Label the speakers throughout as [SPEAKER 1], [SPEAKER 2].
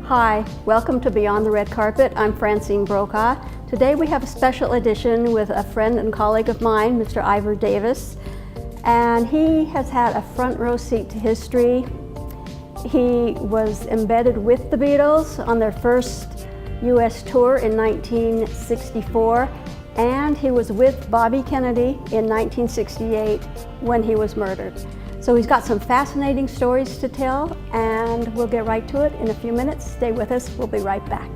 [SPEAKER 1] Hi, welcome to Beyond the Red Carpet. I'm Francine Brokaw. Today we have a special edition with a friend and colleague of mine, Mr. Ivor Davis, and he has had a front row seat to history. He was embedded with the Beatles on their first U.S. tour in 1964, and he was with Bobby Kennedy in 1968 when he was murdered. So he's got some fascinating stories to tell, and we'll get right to it in a few minutes. Stay with us, we'll be right back.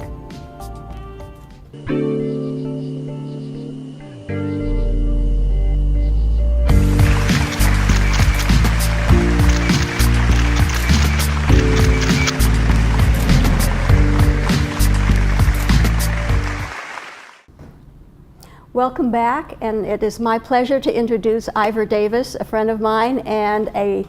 [SPEAKER 1] Welcome back, and it is my pleasure to introduce Ivor Davis, a friend of mine and a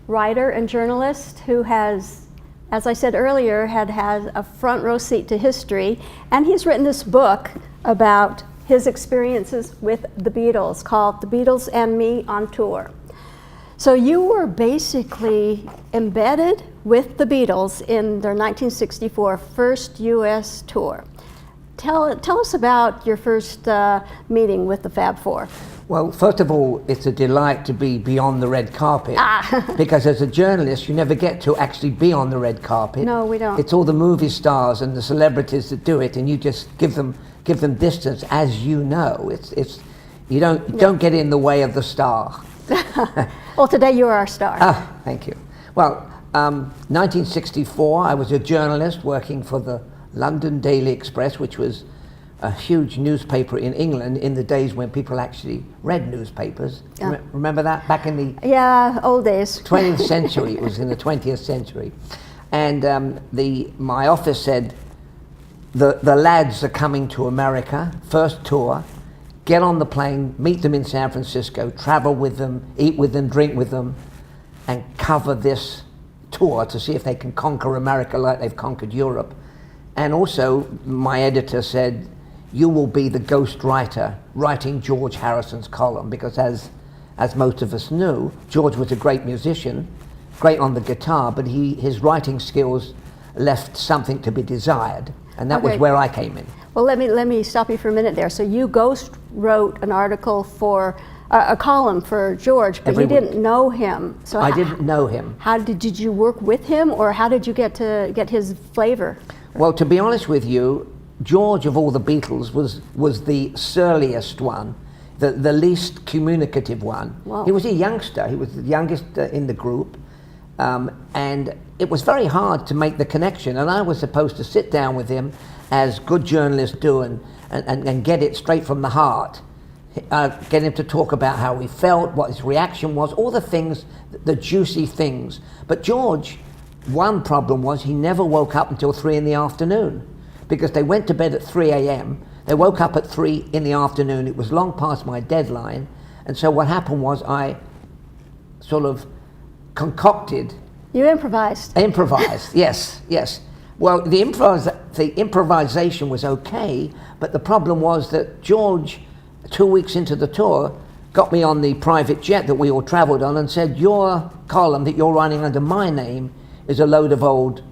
[SPEAKER 1] writer and journalist who has, as I said earlier, had a front row seat to history, and he's written this book about his experiences with the Beatles called The Beatles and Me on Tour. So you were basically embedded with the Beatles in their 1964 first U.S. tour. Tell us about your first meeting with the Fab Four.
[SPEAKER 2] Well, first of all, it's a delight to be beyond the red carpet, because as a journalist, you never get to actually be on the red carpet.
[SPEAKER 1] No, we don't.
[SPEAKER 2] It's all the movie stars and the celebrities that do it, and you just give them distance, as you know. You don't get in the way of the star.
[SPEAKER 1] Well, today you're our star.
[SPEAKER 2] Thank you. Well, 1964, I was a journalist working for the London Daily Express, which was a huge newspaper in England in the days when people actually read newspapers.
[SPEAKER 1] Yeah.
[SPEAKER 2] Remember that back in the
[SPEAKER 1] old days.
[SPEAKER 2] 20th century? It was in the 20th century. And my office said, the lads are coming to America, first tour, get on the plane, meet them in San Francisco, travel with them, eat with them, drink with them, and cover this tour to see if they can conquer America like they've conquered Europe. And also, my editor said, you will be the ghost writer writing George Harrison's column, because as most of us knew, George was a great musician, great on the guitar, but his writing skills left something to be desired, and that was where I came in.
[SPEAKER 1] Well, let me stop you for a minute there. So you ghost wrote an article for a column for George, but you didn't know him. So
[SPEAKER 2] I didn't know him.
[SPEAKER 1] How did you work with him, or how did you get his flavor?
[SPEAKER 2] Well, to be honest with you, George of all the Beatles was the surliest one, the least communicative one.
[SPEAKER 1] Wow.
[SPEAKER 2] He was a youngster. He was the youngest in the group, and it was very hard to make the connection. And I was supposed to sit down with him, as good journalists do, and get it straight from the heart. Get him to talk about how he felt, what his reaction was, all the things, the juicy things. But George, one problem was he never woke up until 3 in the afternoon, because they went to bed at 3 a.m. They woke up at 3 in the afternoon. It was long past my deadline. And so what happened was I sort of concocted.
[SPEAKER 1] You improvised.
[SPEAKER 2] Improvised, yes. Well, the improvisation was okay, but the problem was that George, 2 weeks into the tour, got me on the private jet that we all traveled on and said, your column that you're running under my name is a load of old,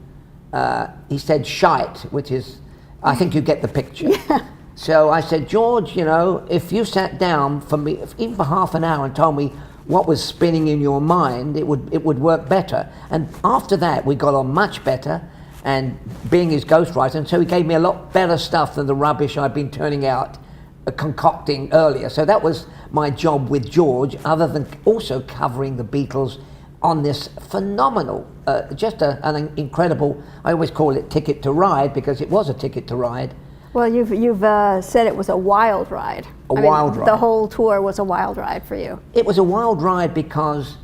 [SPEAKER 2] he said shite, which is, I think you get the picture.
[SPEAKER 1] Yeah.
[SPEAKER 2] So I said, George, if you sat down for me, even for half an hour, and told me what was spinning in your mind, it would work better. And after that, we got on much better, and being his ghostwriter, and so he gave me a lot better stuff than the rubbish I'd been turning out, concocting earlier. So that was my job with George, other than also covering the Beatles on this phenomenal, just an incredible, I always call it ticket to ride, because it was a ticket to ride.
[SPEAKER 1] Well, you've said it was a wild ride.
[SPEAKER 2] Wild ride.
[SPEAKER 1] The whole tour was a wild ride for you.
[SPEAKER 2] It was a wild ride because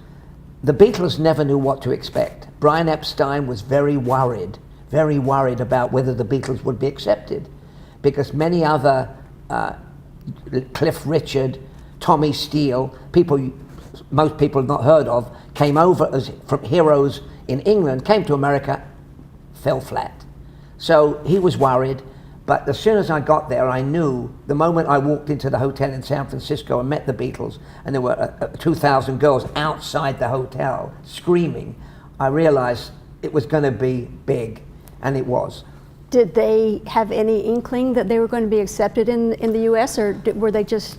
[SPEAKER 2] the Beatles never knew what to expect. Brian Epstein was very worried about whether the Beatles would be accepted, because many other, Cliff Richard, Tommy Steele, most people have not heard of, came over from heroes in England, came to America, fell flat. So he was worried, but as soon as I got there, I knew the moment I walked into the hotel in San Francisco and met the Beatles, and there were 2,000 girls outside the hotel screaming, I realized it was going to be big. and it was.
[SPEAKER 1] Did they have any inkling that they were going to be accepted in the U.S., or were they just,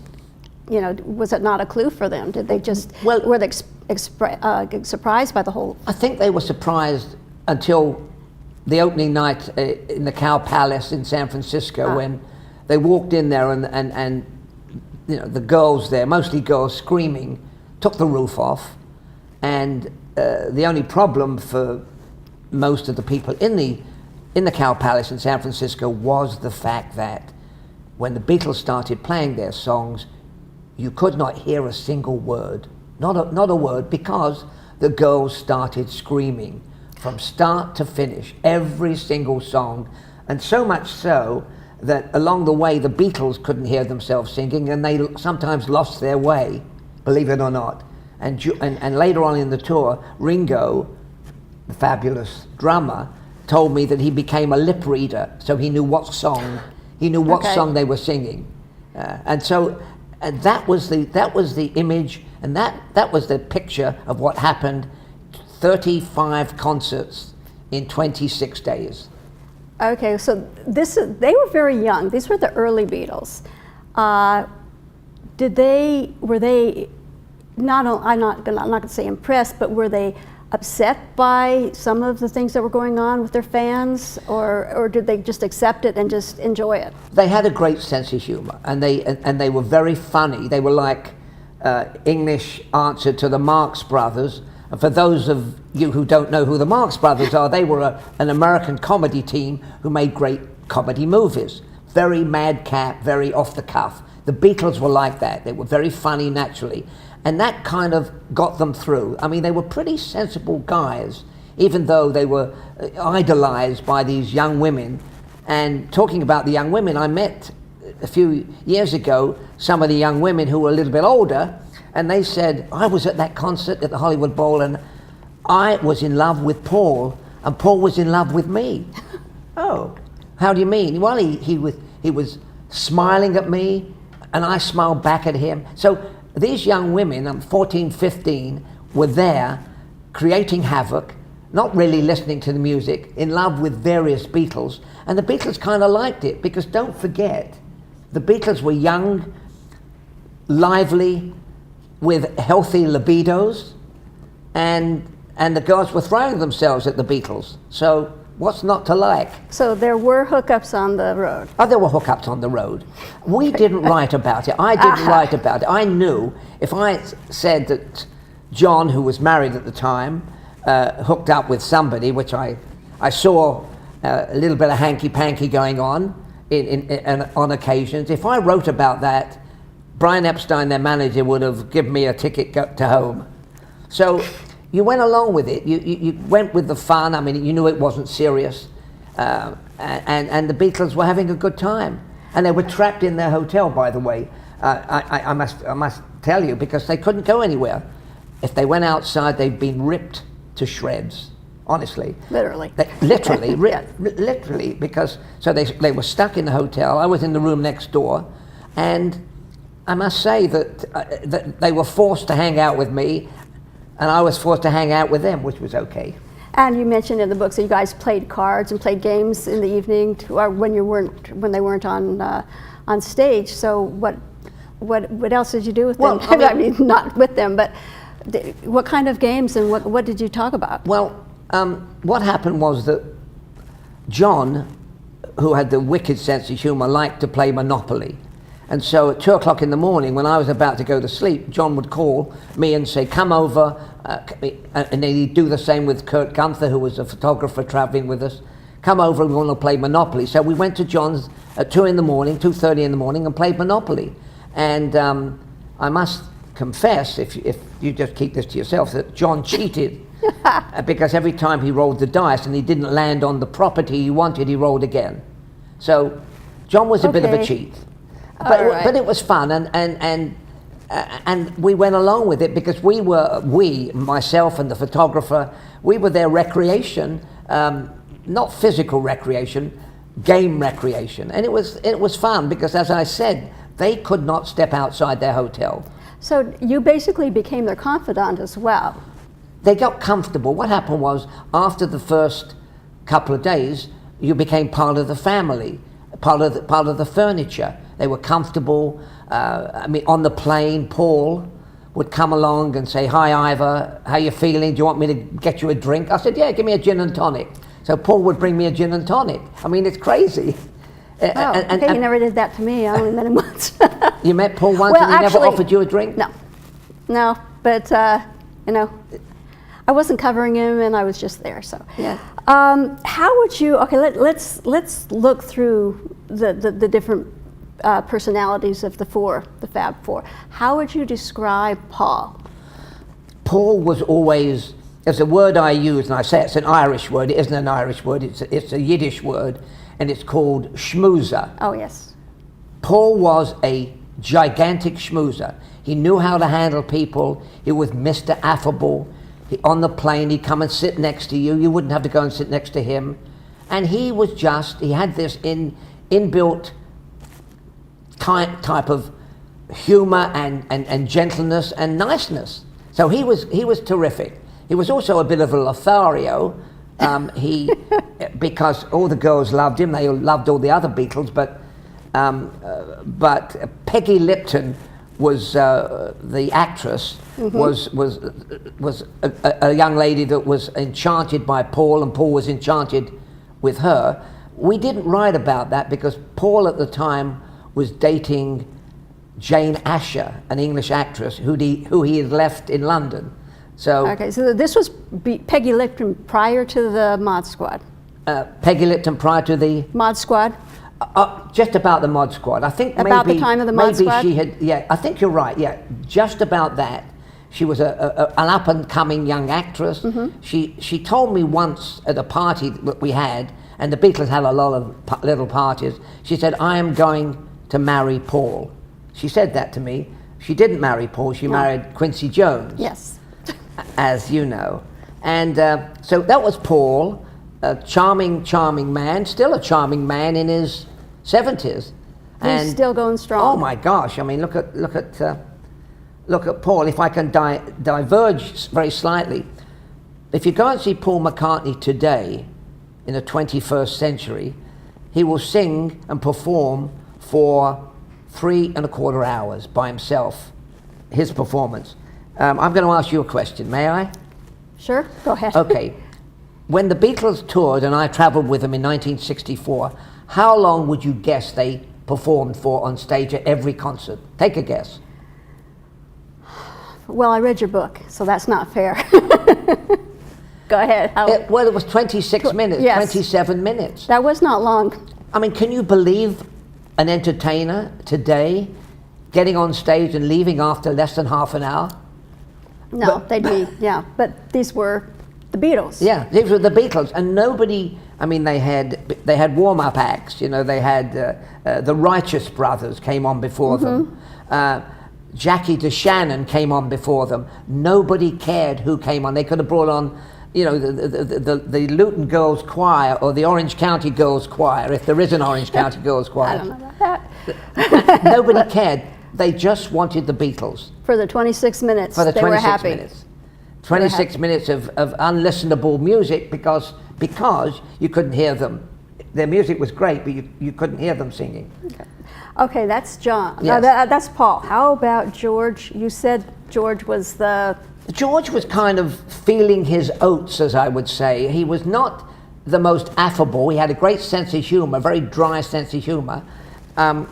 [SPEAKER 1] you know, was it not a clue for them? Did they just, were they surprised by the whole?
[SPEAKER 2] I think they were surprised until the opening night in the Cow Palace in San Francisco, when they walked in there and you know, the girls there, mostly girls screaming, took the roof off, and the only problem for most of the people in the Cow Palace in San Francisco was the fact that when the Beatles started playing their songs, you could not hear a single word, not a word, because the girls started screaming from start to finish, every single song, and so much so that along the way the Beatles couldn't hear themselves singing, and they sometimes lost their way, believe it or not. And later on in the tour, Ringo, the fabulous drummer, told me that he became a lip reader, so he knew what song song they were singing, and so that was the image, and that was the picture of what happened. 35 concerts in 26 days.
[SPEAKER 1] Okay, so they were very young. These were the early Beatles. Were they I'm not going to say impressed, but were they upset by some of the things that were going on with their fans, or did they just accept it and just enjoy it?
[SPEAKER 2] They had a great sense of humor, and they were very funny. They were like English answer to the Marx Brothers. And for those of you who don't know who the Marx Brothers are, they were an American comedy team who made great comedy movies. Very madcap, very off the cuff. The Beatles were like that. They were very funny naturally. And that kind of got them through. I mean, they were pretty sensible guys, even though they were idolized by these young women. And talking about the young women, I met a few years ago some of the young women who were a little bit older, and they said, I was at that concert at the Hollywood Bowl, and I was in love with Paul, and Paul was in love with me. Oh, how do you mean? Well, he was smiling at me, and I smiled back at him. So these young women, 14, 15, were there creating havoc, not really listening to the music, in love with various Beatles, and the Beatles kind of liked it, because don't forget, the Beatles were young, lively, with healthy libidos, and the girls were throwing themselves at the Beatles. So what's not to like?
[SPEAKER 1] So there were hookups on the road.
[SPEAKER 2] Oh, there were hookups on the road. We didn't write about it. I didn't write about it. I knew if I said that John, who was married at the time, hooked up with somebody, which I saw a little bit of hanky-panky going on on occasions. If I wrote about that, Brian Epstein, their manager, would have given me a ticket to home. So you went along with it. You went with the fun. I mean, you knew it wasn't serious. And the Beatles were having a good time. And they were trapped in their hotel, by the way. I must tell you, because they couldn't go anywhere. If they went outside, they'd been ripped to shreds, honestly.
[SPEAKER 1] Literally.
[SPEAKER 2] Literally, literally, because so they were stuck in the hotel. I was in the room next door, and I must say that they were forced to hang out with me, and I was forced to hang out with them, which was okay.
[SPEAKER 1] And you mentioned in the book that you guys played cards and played games in the evening, or when they weren't on stage. So what else did you do with them?
[SPEAKER 2] Well,
[SPEAKER 1] I mean, not with them, but what kind of games and what did you talk about?
[SPEAKER 2] Well, what happened was that John, who had the wicked sense of humor, liked to play Monopoly. And so at 2 o'clock in the morning, when I was about to go to sleep, John would call me and say, come over, and then he'd do the same with Kurt Gunther, who was a photographer traveling with us. Come over, we want to play Monopoly. So we went to John's at 2:30 in the morning, and played Monopoly. And I must confess, if you just keep this to yourself, that John cheated. Because every time he rolled the dice and he didn't land on the property he wanted, he rolled again. So John was a bit of a cheat. But it was fun, and we went along with it, because myself and the photographer, we were their recreation, not physical recreation, game recreation. And it was fun, because as I said, they could not step outside their hotel.
[SPEAKER 1] So you basically became their confidant as well.
[SPEAKER 2] They got comfortable. What happened was, after the first couple of days, you became part of the family, part of the furniture. They were comfortable. I mean, on the plane, Paul would come along and say, "Hi, Ivor, how you feeling? Do you want me to get you a drink?" I said, "Yeah, give me a gin and tonic." So Paul would bring me a gin and tonic. I mean, it's crazy.
[SPEAKER 1] Oh, okay, he never did that to me. I only met him once.
[SPEAKER 2] You met Paul once and he never offered you a drink?
[SPEAKER 1] No, but you know, I wasn't covering him, and I was just there. So,
[SPEAKER 2] yeah.
[SPEAKER 1] How would you? Okay, let's look through the different personalities of the Fab Four. How would you describe Paul?
[SPEAKER 2] Paul was always. There's a word I use, and I say it's an Irish word. It isn't an Irish word. It's a Yiddish word, and it's called schmoozer.
[SPEAKER 1] Oh yes.
[SPEAKER 2] Paul was a gigantic schmoozer. He knew how to handle people. He was Mr. Affable. On the plane, he'd come and sit next to you. You wouldn't have to go and sit next to him. And he had this inbuilt type of humor and gentleness and niceness. So he was terrific. He was also a bit of a Lothario. Because all the girls loved him. They loved all the other Beatles, but Peggy Lipton was the actress. Mm-hmm. was a young lady that was enchanted by Paul, and Paul was enchanted with her. We didn't write about that because Paul at the time was dating Jane Asher, an English actress who he had left in London. So
[SPEAKER 1] okay, so this was Peggy Lipton prior to the Mod Squad.
[SPEAKER 2] Peggy Lipton prior to the
[SPEAKER 1] Mod Squad.
[SPEAKER 2] Just about the Mod Squad. I think
[SPEAKER 1] about the time of the Mod Squad.
[SPEAKER 2] Maybe she had. Yeah, I think you're right. Yeah, just about that. She was an up and coming young actress. Mm-hmm. She told me once at a party that we had, and the Beatles had a lot of little parties. She said, "I am going to marry Paul." She said that to me. She didn't marry Paul. She married Quincy Jones.
[SPEAKER 1] Yes.
[SPEAKER 2] As you know. And so that was Paul, a charming man, still a charming man in his 70s.
[SPEAKER 1] He's still going strong.
[SPEAKER 2] Oh my gosh, I mean, look at Paul. If I can diverge very slightly, if you go and see Paul McCartney today, in the 21st century, he will sing and perform for 3¼ hours by himself, his performance. I'm going to ask you a question, may I?
[SPEAKER 1] Sure, go ahead.
[SPEAKER 2] Okay. When the Beatles toured and I traveled with them in 1964, how long would you guess they performed for on stage at every concert? Take a guess.
[SPEAKER 1] Well, I read your book, so that's not fair. Go ahead.
[SPEAKER 2] It was 26 minutes, yes. 27 minutes.
[SPEAKER 1] That was not long.
[SPEAKER 2] I mean, can you believe an entertainer today getting on stage and leaving after less than half an hour?
[SPEAKER 1] No, they'd be, yeah, but these were the Beatles.
[SPEAKER 2] Yeah, these were the Beatles, and nobody, I mean, they had warm-up acts, you know, they had the Righteous Brothers came on before them. Jackie DeShannon came on before them. Nobody cared who came on. They could have brought on, you know, the Luton Girls Choir or the Orange County Girls Choir, if there is an Orange County Girls Choir.
[SPEAKER 1] I don't know about that.
[SPEAKER 2] Nobody cared. They just wanted the Beatles.
[SPEAKER 1] For the 26 minutes,
[SPEAKER 2] for the
[SPEAKER 1] they
[SPEAKER 2] 26
[SPEAKER 1] were happy.
[SPEAKER 2] Minutes. 26 minutes of unlistenable music because you couldn't hear them. Their music was great, but you couldn't hear them singing.
[SPEAKER 1] Okay, that's John.
[SPEAKER 2] Yes.
[SPEAKER 1] No, that's Paul. How about George? You said George was
[SPEAKER 2] George was kind of feeling his oats, as I would say. He was not the most affable. He had a great sense of humor, a very dry sense of humor.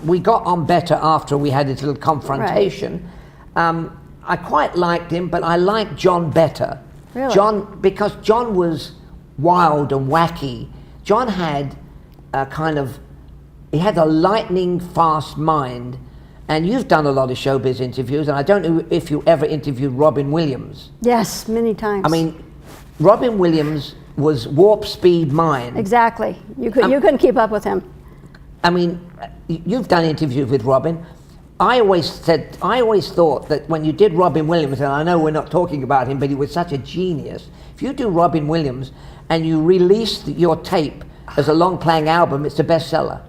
[SPEAKER 2] We got on better after we had this little confrontation. Right. I quite liked him, but I liked John better.
[SPEAKER 1] Really?
[SPEAKER 2] Because John was wild and wacky. John had he had a lightning fast mind. And you've done a lot of showbiz interviews, and I don't know if you ever interviewed Robin Williams.
[SPEAKER 1] Yes, many times.
[SPEAKER 2] I mean, Robin Williams was warp speed mind.
[SPEAKER 1] Exactly. You couldn't keep up with him.
[SPEAKER 2] I mean, you've done interviews with Robin. I always thought that when you did Robin Williams, and I know we're not talking about him, but he was such a genius. If you do Robin Williams and you release your tape as a long-playing album, it's a bestseller.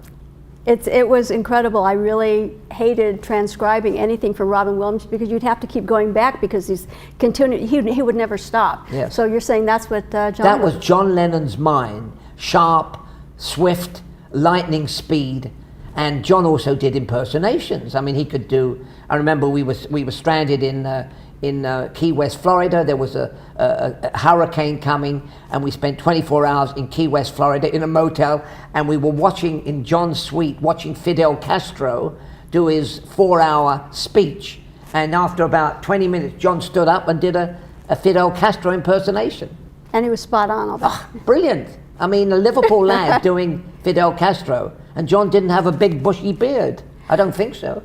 [SPEAKER 1] It was incredible. I really hated transcribing anything from Robin Williams because you'd have to keep going back because he would never stop.
[SPEAKER 2] Yes.
[SPEAKER 1] So you're saying that's what John
[SPEAKER 2] That was John Lennon's mind, sharp, swift, lightning speed. And John also did impersonations. I mean, he could do. I remember we were stranded in Key West, Florida. There was a hurricane coming, and we spent 24 hours in Key West, Florida, in a motel, and we were watching in John's suite, watching Fidel Castro do his 4-hour speech. And after about 20 minutes, John stood up and did a Fidel Castro impersonation.
[SPEAKER 1] And he was spot on all that.
[SPEAKER 2] Oh, brilliant. I mean, a Liverpool lad doing Fidel Castro, and John didn't have a big bushy beard. I don't think so.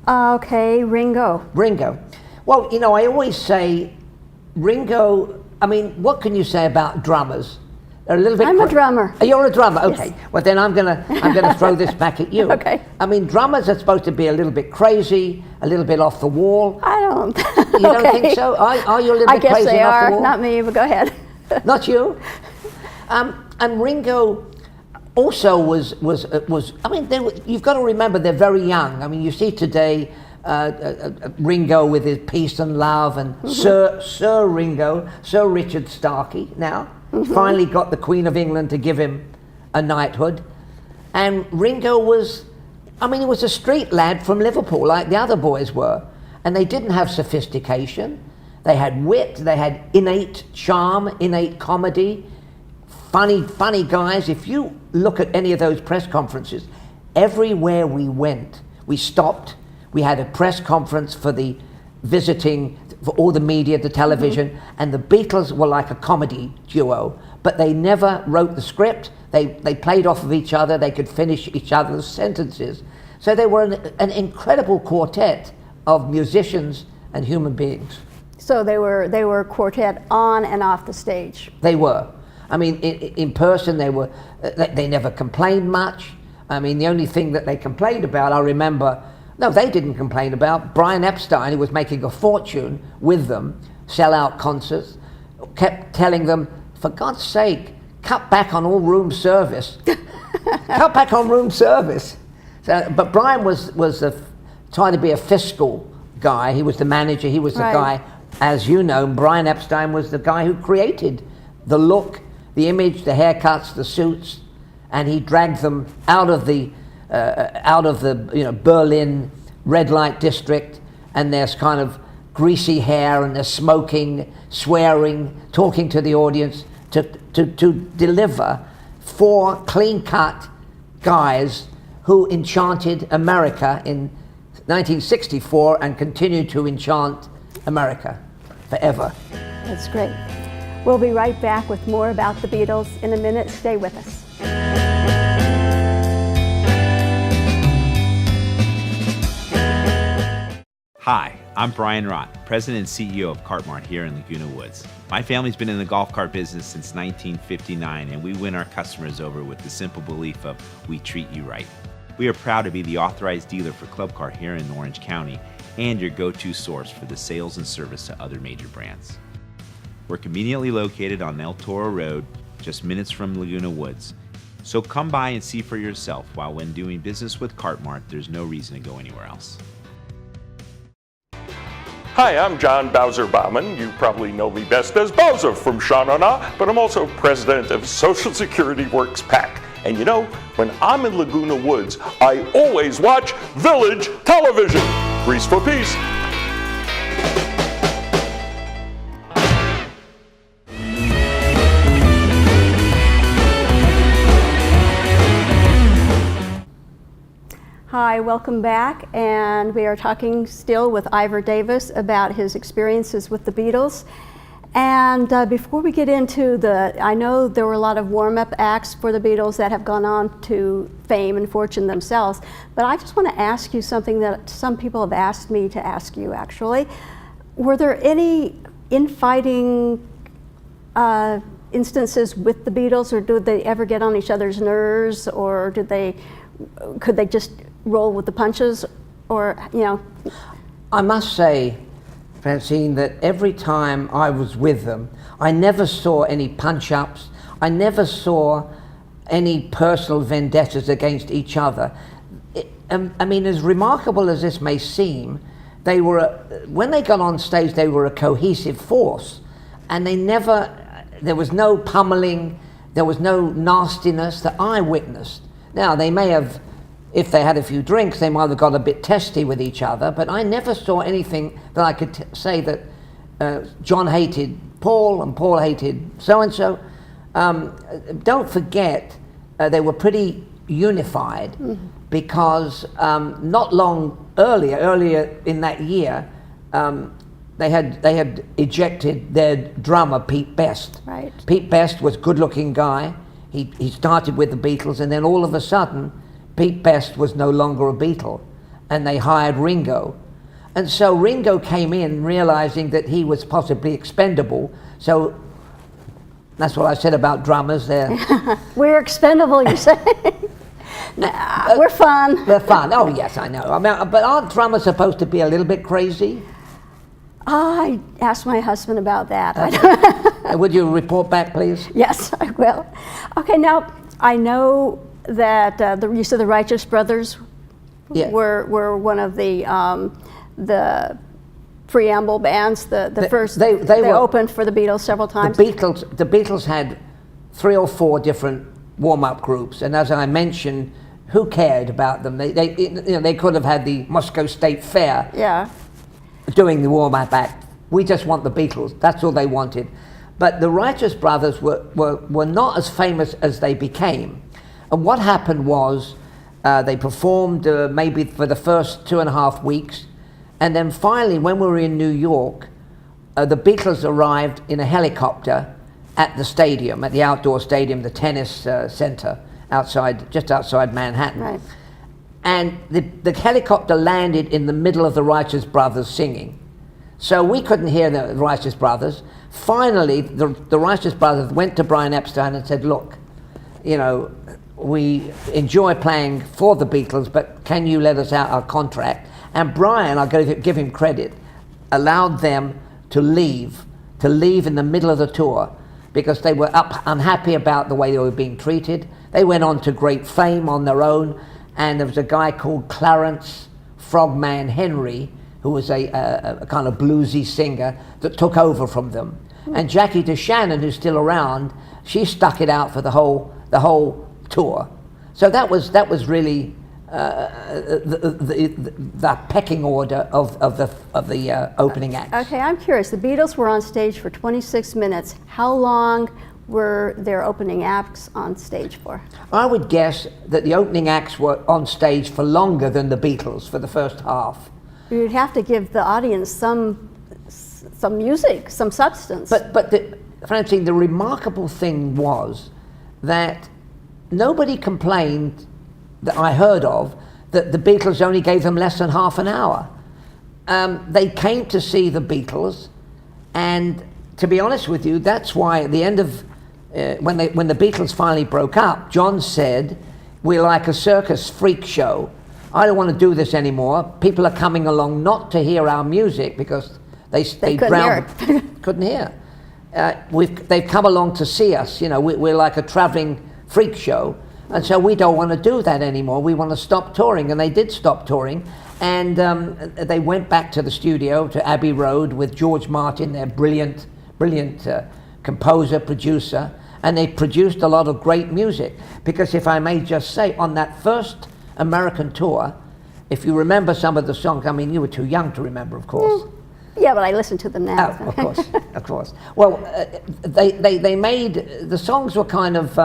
[SPEAKER 1] Okay, Ringo.
[SPEAKER 2] Ringo. Well, you know, I always say Ringo, I mean, what can you say about drummers? They're a little bit...
[SPEAKER 1] I'm a drummer.
[SPEAKER 2] Oh, you're a drummer, okay.
[SPEAKER 1] Yes.
[SPEAKER 2] Well, then I'm gonna throw this back at you.
[SPEAKER 1] Okay.
[SPEAKER 2] I mean, drummers are supposed to be a little bit crazy, a little bit off the wall.
[SPEAKER 1] I don't.
[SPEAKER 2] You don't think so? Are you a little bit
[SPEAKER 1] I guess
[SPEAKER 2] crazy
[SPEAKER 1] they
[SPEAKER 2] and off
[SPEAKER 1] are.
[SPEAKER 2] the wall?
[SPEAKER 1] Not me, but go ahead.
[SPEAKER 2] Not you? And Ringo also was I mean, you've got to remember they're very young. I mean, you see today Ringo with his Peace and Love, and Sir Ringo, Sir Richard Starkey now, finally got the Queen of England to give him a knighthood. And Ringo was, I mean, he was a street lad from Liverpool like the other boys were. And they didn't have sophistication. They had wit, they had innate charm, innate comedy, funny guys. If you look at any of those press conferences, everywhere we went, we stopped. We had a press conference for the visiting, for all the media, the television, and the Beatles were like a comedy duo, but they never wrote the script. They played off of each other. They could finish each other's sentences. So they were an incredible quartet of musicians and human beings.
[SPEAKER 1] So they were quartet on and off the stage.
[SPEAKER 2] They were. I mean, in person, they never complained much. I mean, the only thing that they complained about, I remember, no, they didn't complain about. Brian Epstein, who was making a fortune with them, sell out concerts, kept telling them, for God's sake, cut back on all room service. Cut back on room service. So, but Brian was trying to be a fiscal guy. He was the manager. He was the guy, as you know, Brian Epstein was the guy who created the look, the image, the haircuts, the suits, and he dragged them out of the Berlin red light district, and there's kind of greasy hair, and they're smoking, swearing, talking to the audience to deliver 4 clean-cut guys who enchanted America in 1964 and continued to enchant America forever.
[SPEAKER 1] That's great. We'll be right back with more about the Beatles in a minute. Stay with us.
[SPEAKER 3] Hi, I'm Brian Rott, President and CEO of Cartmart here in Laguna Woods. My family's been in the golf cart business since 1959, and we win our customers over with the simple belief of we treat you right. We are proud to be the authorized dealer for Club Car here in Orange County and your go-to source for the sales and service to other major brands. We're conveniently located on El Toro Road, just minutes from Laguna Woods. So come by and see for yourself, while when doing business with Cartmart, there's no reason to go anywhere else.
[SPEAKER 4] Hi, I'm John Bowser Bauman. You probably know me best as Bowser from Sha Na Na, but I'm also president of Social Security Works PAC. And you know, when I'm in Laguna Woods, I always watch Village Television. Grease for peace.
[SPEAKER 1] Hi, welcome back, and we are talking still with Ivor Davis about his experiences with the Beatles. And before we get into I know there were a lot of warm-up acts for the Beatles that have gone on to fame and fortune themselves, but I just want to ask you something that some people have asked me to ask you, actually. Were there any infighting instances with the Beatles, or did they ever get on each other's nerves, or could they just roll with the punches, or, you know?
[SPEAKER 2] I must say, Francine, that every time I was with them, I never saw any punch-ups. I never saw any personal vendettas against each other. I mean, as remarkable as this may seem, they were, when they got on stage, they were a cohesive force, and there was no pummeling, There was no nastiness that I witnessed. Now, they may have, if they had a few drinks, they might have got a bit testy with each other, but I never saw anything that I could say that John hated Paul and Paul hated so-and-so. Don't forget, they were pretty unified because not long earlier in that year, they had ejected their drummer, Pete Best.
[SPEAKER 1] Right.
[SPEAKER 2] Pete Best was a good-looking guy. He started with the Beatles, and then all of a sudden, Pete Best was no longer a Beatle, and they hired Ringo. And so Ringo came in realizing that he was possibly expendable. So that's what I said about drummers.
[SPEAKER 1] We're expendable, you say? Nah, we're fun.
[SPEAKER 2] They're fun. Oh, yes, I know. I mean, but aren't drummers supposed to be a little bit crazy?
[SPEAKER 1] I asked my husband about that.
[SPEAKER 2] Would you report back, please?
[SPEAKER 1] Yes, I will. Okay, now I know that you said the Righteous Brothers
[SPEAKER 2] Yeah.
[SPEAKER 1] were one of the preamble bands, the first.
[SPEAKER 2] they were,
[SPEAKER 1] opened for the Beatles several times.
[SPEAKER 2] The Beatles had 3 or 4 different warm-up groups, and as I mentioned, who cared about them? They could have had the Moscow State Fair.
[SPEAKER 1] Yeah.
[SPEAKER 2] Doing the warm-up act. We just want the Beatles. That's all they wanted. But the Righteous Brothers were not as famous as they became. And what happened was they performed maybe for the first 2.5 weeks, and then finally, when we were in New York, the Beatles arrived in a helicopter at the stadium, at the outdoor stadium, the tennis center just outside Manhattan.
[SPEAKER 1] Right.
[SPEAKER 2] And the helicopter landed in the middle of the Righteous Brothers singing. So we couldn't hear the Righteous Brothers. Finally, the Righteous Brothers went to Brian Epstein and said, look, we enjoy playing for the Beatles, but can you let us out our contract? And Brian, I've got to give him credit, allowed them to leave in the middle of the tour because they were unhappy about the way they were being treated. They went on to great fame on their own. And there was a guy called Clarence Frogman Henry, who was a kind of bluesy singer that took over from them. And Jackie DeShannon, who's still around, she stuck it out for the whole tour. So that was really the pecking order of the opening act.
[SPEAKER 1] Okay, I'm curious. The Beatles were on stage for 26 minutes. How long were their opening acts on stage for?
[SPEAKER 2] I would guess that the opening acts were on stage for longer than the Beatles for the first half.
[SPEAKER 1] You'd have to give the audience some music, some substance.
[SPEAKER 2] But Francine, the remarkable thing was that nobody complained that I heard of that the Beatles only gave them less than half an hour. They came to see the Beatles, and to be honest with you, that's why at the end of when the Beatles finally broke up, John said, we're like a circus freak show. I don't want to do this anymore. People are coming along not to hear our music because they couldn't hear. They've come along to see us. We're like a traveling freak show, and so we don't want to do that anymore. We want to stop touring, and they did stop touring, and they went back to the studio to Abbey Road with George Martin, their brilliant composer, producer, and they produced a lot of great music. Because if I may just say, on that first American tour, if you remember some of the songs, I mean, you were too young to remember, of course.
[SPEAKER 1] Yeah, but I listen to them now.
[SPEAKER 2] Oh, of course. Well, they made, the songs were kind of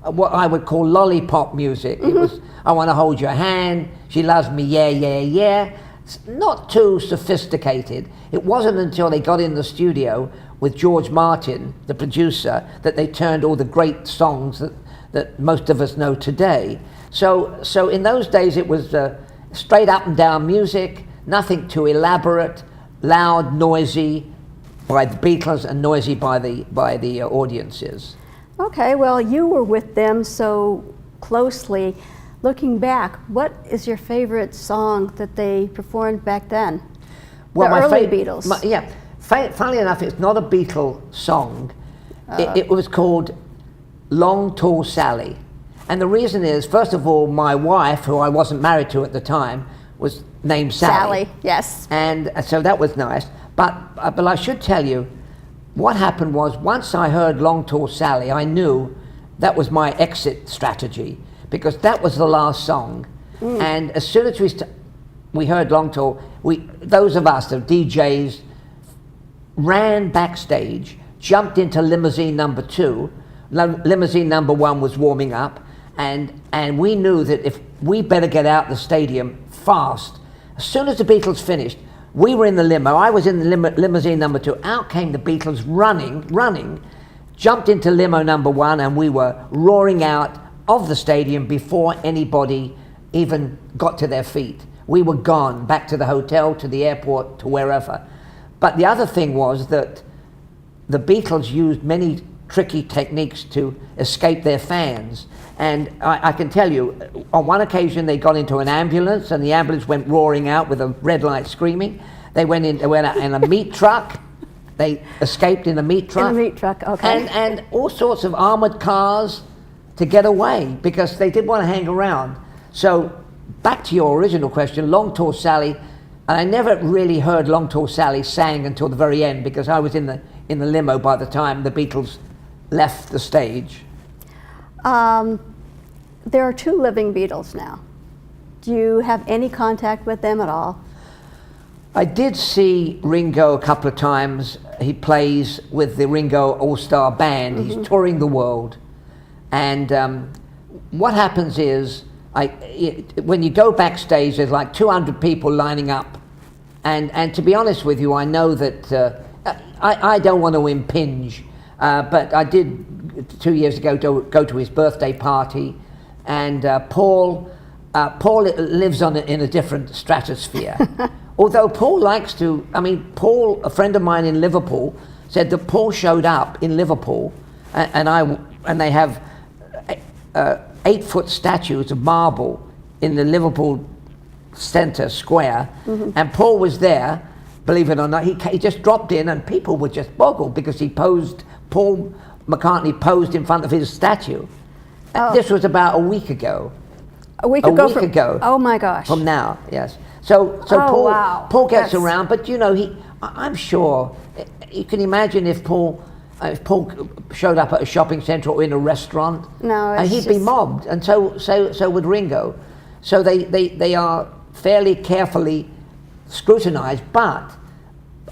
[SPEAKER 2] what I would call lollipop music. It was, I Want to Hold Your Hand, She Loves Me, Yeah, Yeah, Yeah. It's not too sophisticated. It wasn't until they got in the studio with George Martin, the producer, that they turned all the great songs that most of us know today. So in those days it was straight up and down music, nothing too elaborate, loud, noisy by the Beatles and noisy by the audiences.
[SPEAKER 1] Okay, well, you were with them so closely. Looking back, what is your favorite song that they performed back then?
[SPEAKER 2] Well,
[SPEAKER 1] the early Beatles.
[SPEAKER 2] Funnily enough, it's not a Beatle song. It was called Long Tall Sally. And the reason is, first of all, my wife, who I wasn't married to at the time, was named Sally.
[SPEAKER 1] Sally, yes.
[SPEAKER 2] And so that was nice. But I should tell you, what happened was, once I heard Long Tall Sally, I knew that was my exit strategy, because that was the last song. And as soon as we heard Long Tall, those of us, the DJs, ran backstage, jumped into limousine number 2. Limousine number 1 was warming up, and we knew that if we better get out the stadium fast. As soon as the Beatles finished, we were in the limo. I was in the limousine number 2. Out came the Beatles running, jumped into limo number 1, and we were roaring out of the stadium before anybody even got to their feet. We were gone, back to the hotel, to the airport, to wherever. But the other thing was that the Beatles used many tricky techniques to escape their fans. And I can tell you, on one occasion they got into an ambulance, and the ambulance went roaring out with a red light screaming. They went in a meat truck. They escaped in a meat truck.
[SPEAKER 1] In a meat truck, okay.
[SPEAKER 2] And all sorts of armored cars to get away, because they didn't want to hang around. So back to your original question, Long Tall Sally, and I never really heard Long Tall Sally sang until the very end, because I was in the limo by the time the Beatles left the stage.
[SPEAKER 1] There are 2 living Beatles now. Do you have any contact with them at all?
[SPEAKER 2] I did see Ringo a couple of times. He plays with the Ringo All-Star Band. He's touring the world. And what happens is, when you go backstage, there's like 200 people lining up. And to be honest with you, I know that I don't want to impinge, but I did 2 years ago go to his birthday party, and Paul lives in a different stratosphere. Although Paul likes to, Paul, a friend of mine in Liverpool, said that Paul showed up in Liverpool, and they have 8-foot statues of marble in the Liverpool Centre Square, and Paul was there. Believe it or not, he just dropped in, and people were just boggled because Paul McCartney posed in front of his statue.
[SPEAKER 1] Oh.
[SPEAKER 2] This was about a week ago.
[SPEAKER 1] A week ago. Oh my gosh.
[SPEAKER 2] From now, yes. So
[SPEAKER 1] Oh, wow.
[SPEAKER 2] Paul gets
[SPEAKER 1] That's-
[SPEAKER 2] around, but I'm sure you can imagine if Paul showed up at a shopping centre or in a restaurant,
[SPEAKER 1] No,
[SPEAKER 2] and
[SPEAKER 1] it's
[SPEAKER 2] he'd be
[SPEAKER 1] just-
[SPEAKER 2] mobbed, and so would Ringo. So they are fairly carefully scrutinised, but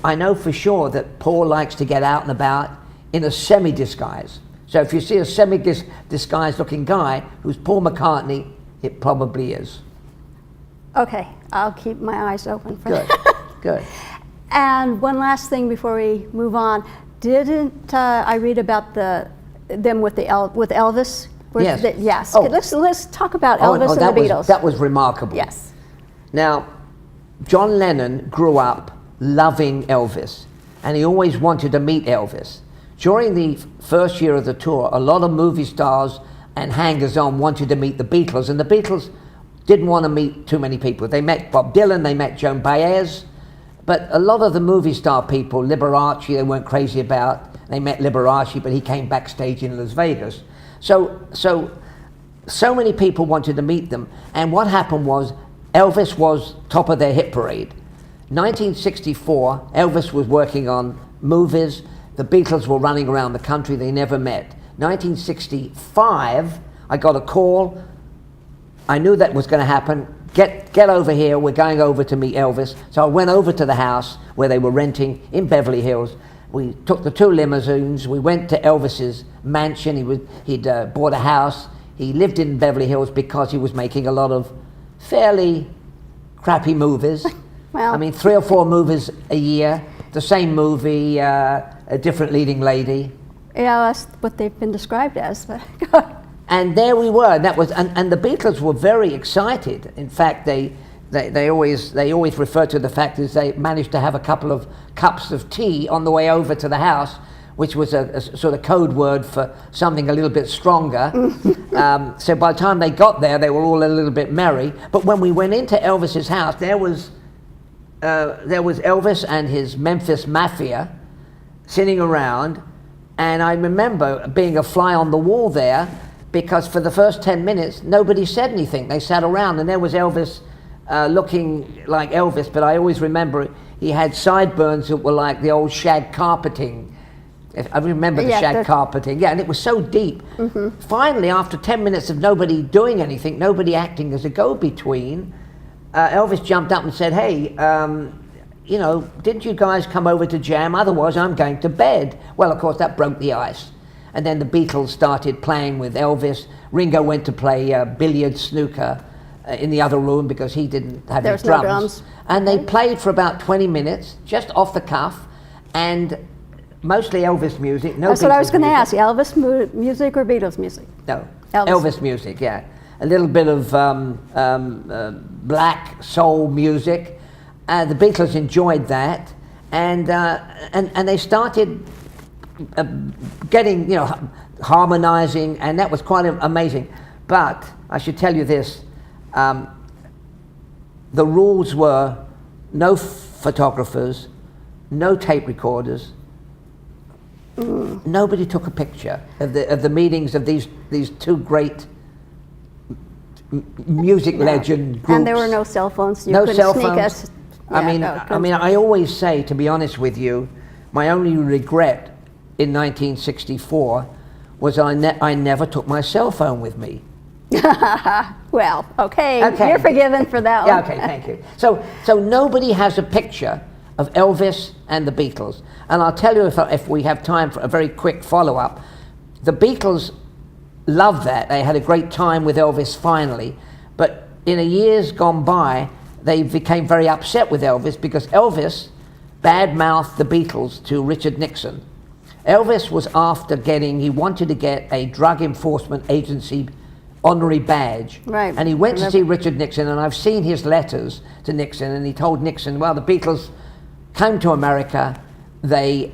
[SPEAKER 2] I know for sure that Paul likes to get out and about in a semi-disguise. So if you see a semi-disguised looking guy who's Paul McCartney, it probably is.
[SPEAKER 1] Okay, I'll keep my eyes open for
[SPEAKER 2] Good,
[SPEAKER 1] that.
[SPEAKER 2] good.
[SPEAKER 1] And one last thing before we move on. Didn't I read about them with Elvis?
[SPEAKER 2] Yes.
[SPEAKER 1] Yes.
[SPEAKER 2] Oh.
[SPEAKER 1] Let's talk about Elvis and
[SPEAKER 2] that
[SPEAKER 1] the Beatles.
[SPEAKER 2] that was remarkable.
[SPEAKER 1] Yes.
[SPEAKER 2] Now, John Lennon grew up loving Elvis, and he always wanted to meet Elvis. During the first year of the tour, a lot of movie stars and hangers-on wanted to meet the Beatles, and the Beatles didn't want to meet too many people. They met Bob Dylan, they met Joan Baez, but a lot of the movie star people, Liberace, they weren't crazy about. They met Liberace, but he came backstage in Las Vegas. So many people wanted to meet them, and what happened was Elvis was top of their hit parade. 1964, Elvis was working on movies. The Beatles were running around the country. They never met. 1965, I got a call. I knew that was going to happen. Get over here. We're going over to meet Elvis. So I went over to the house where they were renting in Beverly Hills. We took the 2 limousines. We went to Elvis's mansion. He'd bought a house. He lived in Beverly Hills because he was making a lot of fairly crappy movies.
[SPEAKER 1] Well,
[SPEAKER 2] 3 or 4 movies a year. The same movie, a different leading lady.
[SPEAKER 1] Yeah, that's what they've been described as. But
[SPEAKER 2] And there we were. And the Beatles were very excited. In fact, they always refer to the fact that they managed to have a couple of cups of tea on the way over to the house, which was a sort of code word for something a little bit stronger. So by the time they got there, they were all a little bit merry. But when we went into Elvis's house, there was Elvis and his Memphis Mafia sitting around, and I remember being a fly on the wall there, because for the first 10 minutes, nobody said anything. They sat around, and there was Elvis looking like Elvis, but I always remember he had sideburns that were like the old shag carpeting. I remember the
[SPEAKER 1] Yeah,
[SPEAKER 2] shag carpeting. Yeah, and it was so deep. Finally, after 10 minutes of nobody doing anything, nobody acting as a go-between, Elvis jumped up and said, hey, you know, didn't you guys come over to jam? Otherwise, I'm going to bed. Well, of course, that broke the ice. And then the Beatles started playing with Elvis. Ringo went to play billiards, snooker in the other room because he didn't have his drums.
[SPEAKER 1] No drums.
[SPEAKER 2] And they played for about 20 minutes, just off the cuff, and mostly Elvis music. No
[SPEAKER 1] That's what I was
[SPEAKER 2] Beatles
[SPEAKER 1] going to
[SPEAKER 2] music.
[SPEAKER 1] ask, Elvis music or Beatles music?
[SPEAKER 2] No,
[SPEAKER 1] Elvis.
[SPEAKER 2] Elvis music, yeah. A little bit of black soul music. The Beatles enjoyed that, and they started getting, you know, harmonizing, and that was quite amazing. But I should tell you this, the rules were no photographers, no tape recorders. Nobody took a picture of the meetings of these two great music legend groups.
[SPEAKER 1] And there were no cell phones. You
[SPEAKER 2] No
[SPEAKER 1] couldn't
[SPEAKER 2] cell
[SPEAKER 1] sneak
[SPEAKER 2] phones.
[SPEAKER 1] us.
[SPEAKER 2] I
[SPEAKER 1] Yeah,
[SPEAKER 2] mean,
[SPEAKER 1] no,
[SPEAKER 2] I mean, I always say, to be honest with you, my only regret in 1964 was I never took my cell phone with me.
[SPEAKER 1] Well, okay,
[SPEAKER 2] Okay.
[SPEAKER 1] you're forgiven for that one.
[SPEAKER 2] Yeah, okay, thank you. So nobody has a picture of Elvis and the Beatles. And I'll tell you, if we have time for a very quick follow-up, the Beatles loved that. They had a great time with Elvis finally. But in the years gone by, they became very upset with Elvis because Elvis bad-mouthed the Beatles to Richard Nixon. Elvis was he wanted to get a drug enforcement agency honorary badge.
[SPEAKER 1] Right.
[SPEAKER 2] And he went to see Richard Nixon, and I've seen his letters to Nixon, and he told Nixon, well, the Beatles came to America, they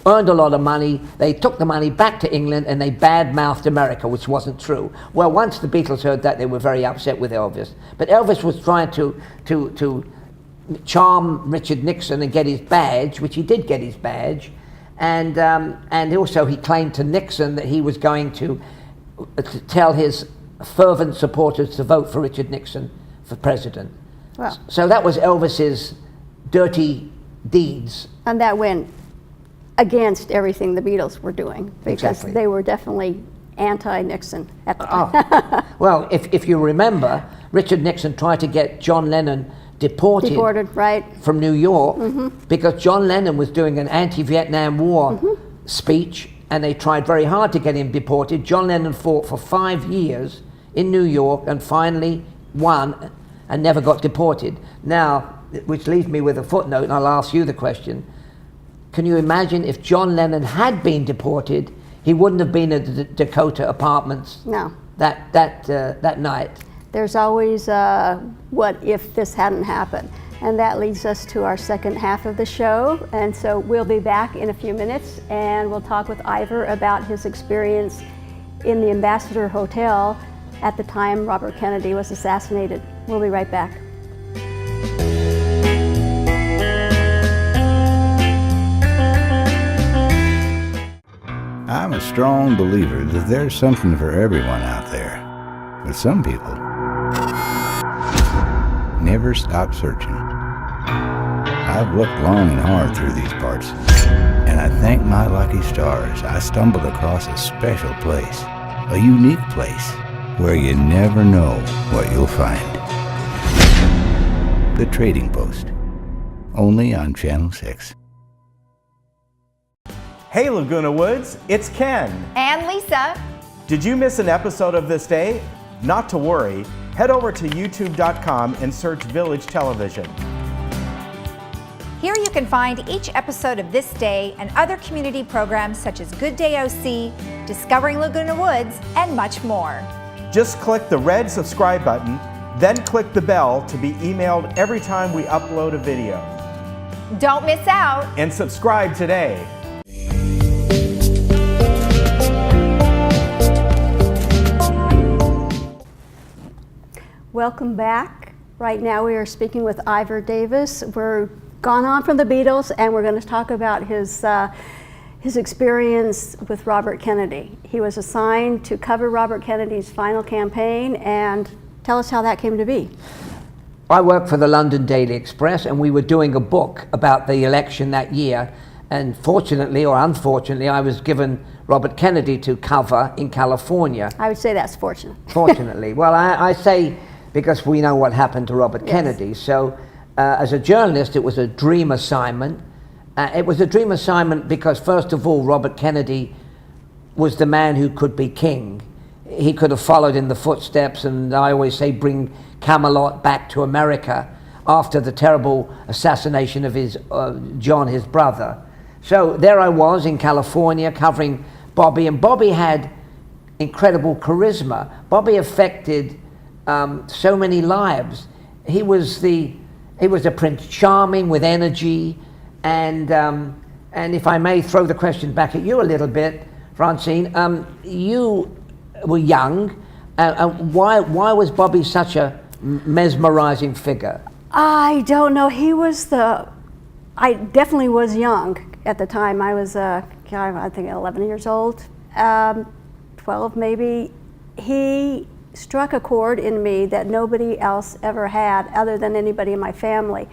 [SPEAKER 2] earned a lot of money, they took the money back to England, and they bad-mouthed America, which wasn't true. Well, once the Beatles heard that, they were very upset with Elvis. But Elvis was trying to charm Richard Nixon and get his badge, which he did get his badge, and also he claimed to Nixon that he was going to tell his fervent supporters to vote for Richard Nixon for president.
[SPEAKER 1] Well.
[SPEAKER 2] So that was Elvis's dirty deeds.
[SPEAKER 1] And that went against everything the Beatles were doing because
[SPEAKER 2] Exactly.
[SPEAKER 1] they were definitely anti-Nixon at the time.
[SPEAKER 2] Oh. Well, if you remember, Richard Nixon tried to get John Lennon deported
[SPEAKER 1] Right.
[SPEAKER 2] from New York because John Lennon was doing an anti-Vietnam War speech, and they tried very hard to get him deported. John Lennon fought for 5 years in New York and finally won and never got deported. Now, which leaves me with a footnote, and I'll ask you the question. Can you imagine if John Lennon had been deported, he wouldn't have been at the Dakota Apartments
[SPEAKER 1] No.
[SPEAKER 2] that night?
[SPEAKER 1] There's always what if this hadn't happened. And that leads us to our second half of the show. And so we'll be back in a few minutes, and we'll talk with Ivor about his experience in the Ambassador Hotel at the time Robert Kennedy was assassinated. We'll be right back.
[SPEAKER 5] I'm a strong believer that there's something for everyone out there. But some people never stop searching. I've looked long and hard through these parts, and I thank my lucky stars I stumbled across a special place, a unique place, where you never know what you'll find. The Trading Post, only on Channel 6.
[SPEAKER 6] Hey Laguna Woods, it's Ken.
[SPEAKER 7] And Lisa.
[SPEAKER 6] Did you miss an episode of This Day? Not to worry, head over to youtube.com and search Village Television.
[SPEAKER 7] Here you can find each episode of This Day and other community programs such as Good Day OC, Discovering Laguna Woods, and much more.
[SPEAKER 6] Just click the red subscribe button, then click the bell to be emailed every time we upload a video.
[SPEAKER 7] Don't miss out.
[SPEAKER 6] And subscribe today.
[SPEAKER 1] Welcome back. Right now we are speaking with Ivor Davis. We're gone on from the Beatles, and we're going to talk about his experience with Robert Kennedy. He was assigned to cover Robert Kennedy's final campaign, and tell us how that came to be.
[SPEAKER 2] I worked for the London Daily Express, and we were doing a book about the election that year, And fortunately or unfortunately, I was given Robert Kennedy to cover in California.
[SPEAKER 1] I would say that's fortunate.
[SPEAKER 2] Fortunately. Well, I say because we know what happened to Robert
[SPEAKER 1] Yes.
[SPEAKER 2] Kennedy. So as a journalist, it was a dream assignment. It was a dream assignment because, first of all, Robert Kennedy was the man who could be king. He could have followed in the footsteps, and I always say bring Camelot back to America after the terrible assassination of his John, his brother. So there I was in California covering Bobby, and Bobby had incredible charisma. Bobby affected so many lives. He was a Prince Charming with energy, and if I may throw the question back at you a little bit, Francine, you were young. Why was Bobby such a mesmerizing figure?
[SPEAKER 1] I don't know. I definitely was young at the time. I was, I think 11 years old, 12 maybe. He struck a chord in me that nobody else ever had other than anybody in my family.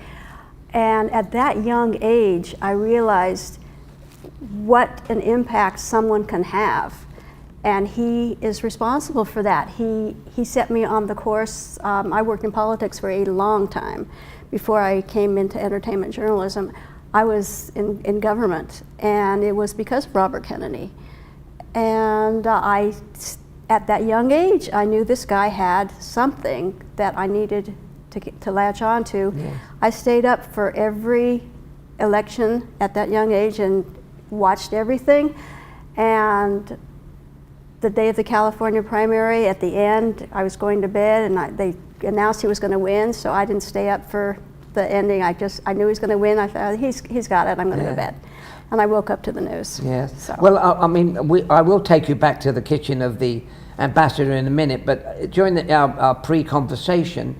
[SPEAKER 1] And at that young age, I realized what an impact someone can have. And he is responsible for that. He set me on the course. I worked in politics for a long time. Before I came into entertainment journalism, I was in government, and it was because of Robert Kennedy. And at that young age, I knew this guy had something that I needed to latch on to.
[SPEAKER 2] Yes.
[SPEAKER 1] I stayed up for every election at that young age and watched everything. And the day of the California primary, at the end, I was going to bed, and they announced he was going to win, so I didn't stay up for the ending. I knew he was going to win. I thought, he's got it. I'm going to go to bed. And I woke up to the news.
[SPEAKER 2] Yes.
[SPEAKER 1] So.
[SPEAKER 2] Well, I will take you back to the kitchen of the ambassador in a minute, but during our pre-conversation,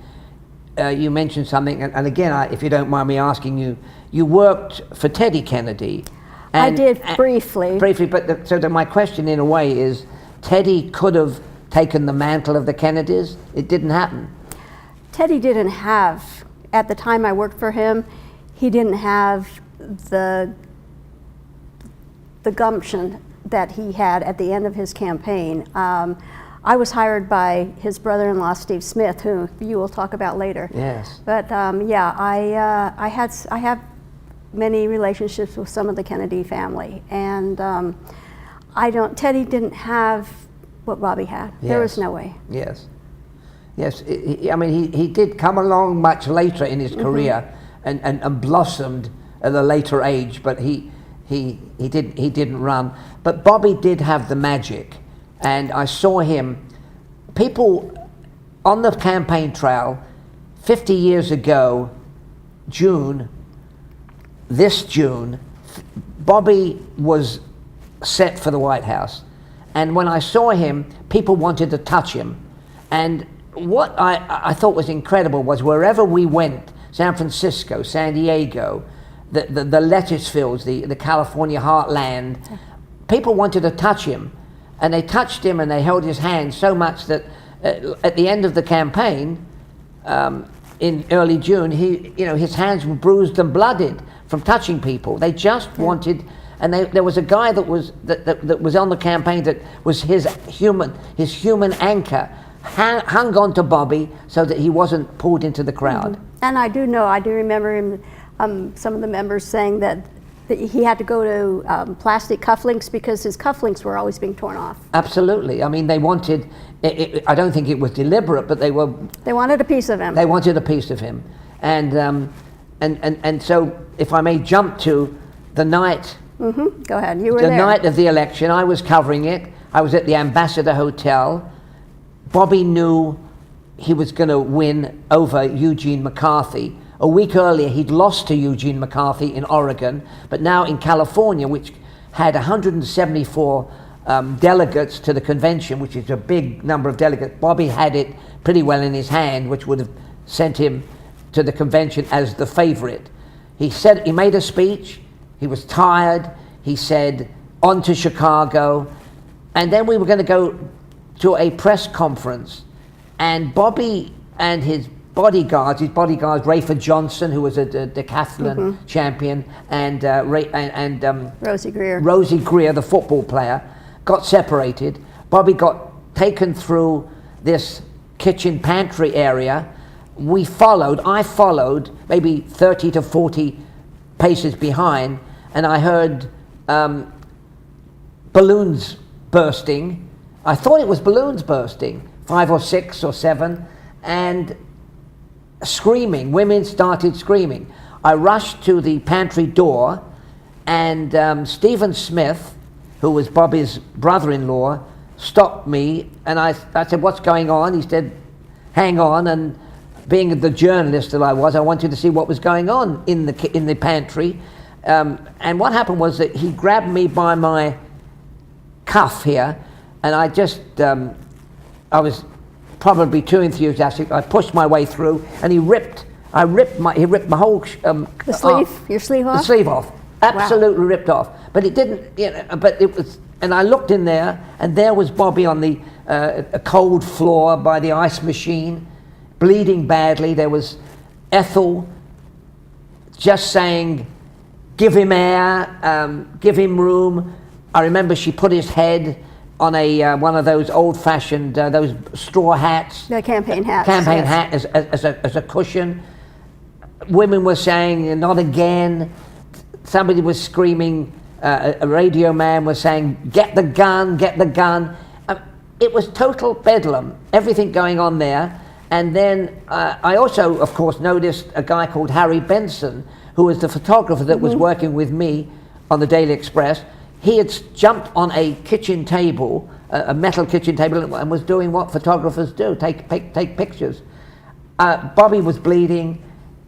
[SPEAKER 2] you mentioned something, and again, if you don't mind me asking you, you worked for Teddy Kennedy.
[SPEAKER 1] I did briefly.
[SPEAKER 2] Briefly, but so my question in a way is, Teddy could have taken the mantle of the Kennedys. It didn't happen.
[SPEAKER 1] Teddy didn't have, at the time I worked for him, he didn't have the gumption that he had at the end of his campaign. I was hired by his brother-in-law, Steve Smith, who you will talk about later.
[SPEAKER 2] Yes.
[SPEAKER 1] But yeah, I have many relationships with some of the Kennedy family, and Teddy didn't have what Bobby had.
[SPEAKER 2] Yes.
[SPEAKER 1] There was no way.
[SPEAKER 2] Yes. Yes, he did come along much later in his career and blossomed at a later age, but he didn't run. But Bobby did have the magic, and I saw him. People on the campaign trail 50 years ago, this June, Bobby was set for the White House. And when I saw him, people wanted to touch him. And what I thought was incredible was wherever we went, San Francisco, San Diego, the lettuce fields, the California heartland, people wanted to touch him. And they touched him and they held his hand so much that at the end of the campaign, in early June, his hands were bruised and blooded from touching people. They just wanted, and there was a guy that was on the campaign that was his human anchor, hung on to Bobby so that he wasn't pulled into the crowd.
[SPEAKER 1] And I do remember him, some of the members saying that he had to go to plastic cufflinks because his cufflinks were always being torn off.
[SPEAKER 2] Absolutely. I mean, they wanted, I don't think it was deliberate, but they
[SPEAKER 1] wanted a piece of him.
[SPEAKER 2] They wanted a piece of him. And so if I may jump to the night.
[SPEAKER 1] Go ahead, you were
[SPEAKER 2] the
[SPEAKER 1] there.
[SPEAKER 2] The night of the election, I was covering it. I was at the Ambassador Hotel. Bobby knew he was going to win over Eugene McCarthy. A week earlier, he'd lost to Eugene McCarthy in Oregon, but now in California, which had 174 delegates to the convention, which is a big number of delegates, Bobby had it pretty well in his hand, which would have sent him to the convention as the favorite. He made a speech. He was tired. He said, on to Chicago. And then we were going to go to a press conference. And Bobby and his bodyguards, his bodyguards, Rayford Johnson, who was a decathlon champion, and
[SPEAKER 1] Rosie Greer.
[SPEAKER 2] Rosie Greer, the football player, got separated. Bobby got taken through this kitchen pantry area. I followed maybe 30 to 40 paces behind, and I heard balloons bursting. I thought it was balloons bursting, 5 or 6 or 7, and screaming. Women started screaming. I rushed to the pantry door, and Stephen Smith, who was Bobby's brother-in-law, stopped me, and I said, "What's going on?" He said, "Hang on." And being the journalist that I was, I wanted to see what was going on in the pantry. And what happened was that he grabbed me by my cuff here, and I just, I was probably too enthusiastic. I pushed my way through, and he ripped my whole
[SPEAKER 1] The sleeve, your sleeve off?
[SPEAKER 2] the sleeve off. Absolutely ripped off. But it didn't, but it was, and I looked in there, and there was Bobby on the a cold floor by the ice machine, bleeding badly. There was Ethel just saying, "Give him air, give him room." I remember she put his head on a one of those old-fashioned those straw hats.
[SPEAKER 1] The campaign hats.
[SPEAKER 2] Campaign
[SPEAKER 1] yes.
[SPEAKER 2] hat as a cushion. Women were saying, "Not again." Somebody was screaming. A radio man was saying, "Get the gun, get the gun." It was total bedlam. Everything going on there. And then I also, of course, noticed a guy called Harry Benson, who was the photographer that was working with me on the Daily Express. He had jumped on a kitchen table, a metal kitchen table, and was doing what photographers do, take pictures. Bobby was bleeding.